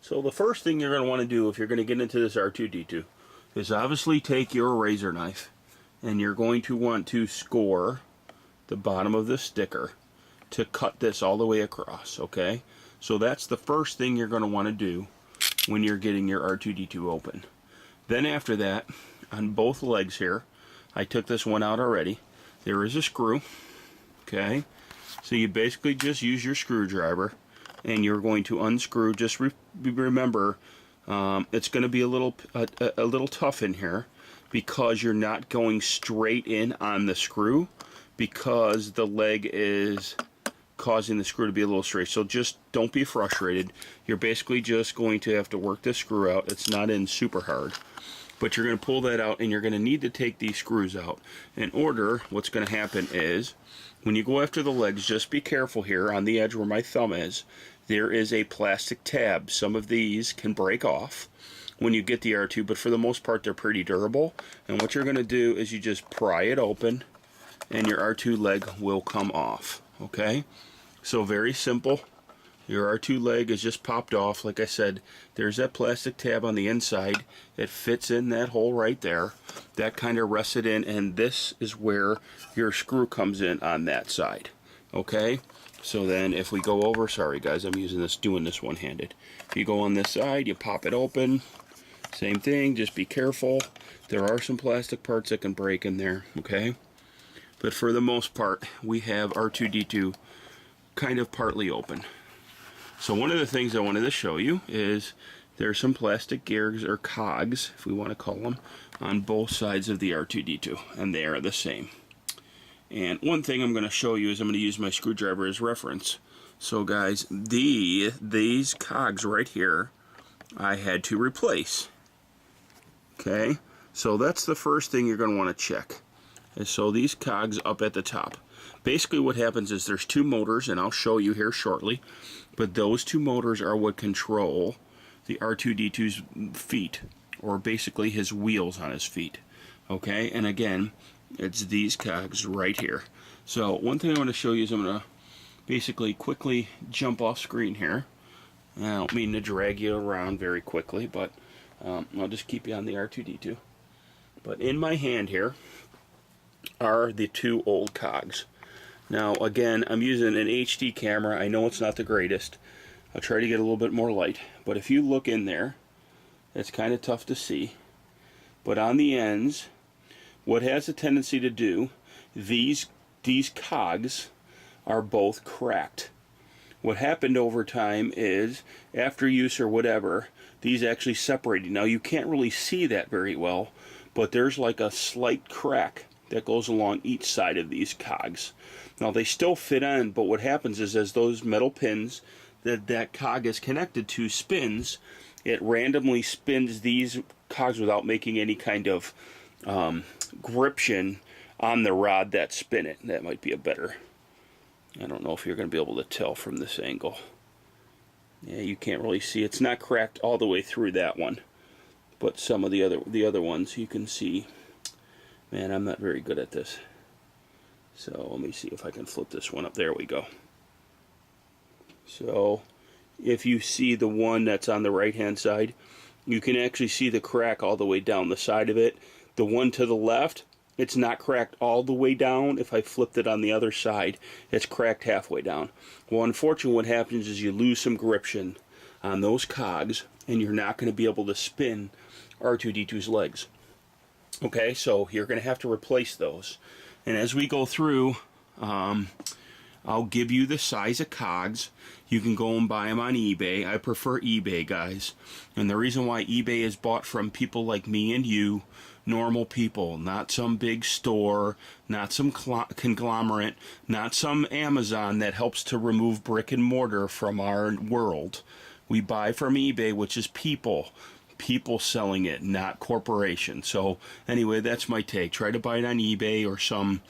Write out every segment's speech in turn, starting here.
So the first thing you're going to want to do if you're going to get into this R2-D2 is obviously take your razor knife and you're going to want to score the bottom of the sticker to cut this all the way across, okay? So that's the first thing you're going to want to do when you're getting your R2-D2 open. Then after that, on both legs here, I took this one out already, there is a screw, okay? So you basically just use your screwdriver and you're going to unscrew. Just remember, it's going to be a little tough in here because you're not going straight in on the screw because the leg is causing the screw to be a little straight. So just don't be frustrated. You're basically just going to have to work this screw out. It's not in super hard. But you're going to pull that out and you're going to need to take these screws out. In order, what's going to happen is when you go after the legs, just be careful here on the edge where my thumb is. There is a plastic tab. Some of these can break off when you get the R2, but for the most part they're pretty durable. And what you're going to do is you just pry it open and your R2 leg will come off. Okay? So very simple. Your R2 leg is just popped off. Like I said, there's that plastic tab on the inside. It fits in that hole right there. That kind of rests it in, and this is where your screw comes in on that side. Okay? So then if we go over, sorry guys, I'm doing this one-handed. If you go on this side, you pop it open. Same thing, just be careful. There are some plastic parts that can break in there, okay? But for the most part, we have R2-D2 kind of partly open. So one of the things I wanted to show you is there's some plastic gears or cogs, if we want to call them, on both sides of the R2-D2, and they are the same. And one thing I'm going to show you is I'm going to use my screwdriver as reference. So guys, these cogs right here, I had to replace. Okay, so that's the first thing you're going to want to check. And so these cogs up at the top. Basically what happens is there's two motors, and I'll show you here shortly, but those two motors are what control the R2-D2's feet, or basically his wheels on his feet. Okay, and again, it's these cogs right here. So one thing I want to show you is I'm going to basically quickly jump off screen here. I don't mean to drag you around very quickly, but I'll just keep you on the R2-D2. But in my hand here are the two old cogs. Now again, I'm using an HD camera. I know it's not the greatest. I'll try to get a little bit more light. But if you look in there, it's kind of tough to see. But on the ends, what has a tendency to do, these cogs are both cracked. What happened over time is, after use or whatever, these actually separated. Now you can't really see that very well, but there's like a slight crack that goes along each side of these cogs. Now they still fit on, but what happens is as those metal pins that cog is connected to spins, it randomly spins these cogs without making any kind of gription on the rod that spin it. That might be a better, I don't know if you're going to be able to tell from this angle. Yeah, you can't really see. It's not cracked all the way through that one, but some of the other ones you can see. Man, I'm not very good at this. So let me see if I can flip this one up. There we go. So if you see the one that's on the right hand side, you can actually see the crack all the way down the side of it. The one to the left, it's not cracked all the way down. If I flipped it on the other side, it's cracked halfway down. Well, unfortunately what happens is you lose some gription on those cogs and you're not going to be able to spin R2-D2's legs. Okay, so you're going to have to replace those. And as we go through, I'll give you the size of cogs. You can go and buy them on eBay. I prefer eBay, guys. And the reason why eBay is bought from people like me and you, normal people, not some big store, not some conglomerate, not some Amazon that helps to remove brick and mortar from our world. We buy from eBay, which is people selling it, not corporations. So anyway, that's my take. Try to buy it on eBay or some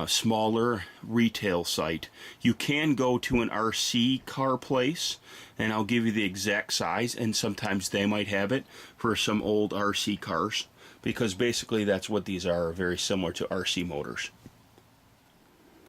smaller retail site. You can go to an RC car place and I'll give you the exact size, and sometimes they might have it for some old RC cars, because basically that's what these are, very similar to RC motors.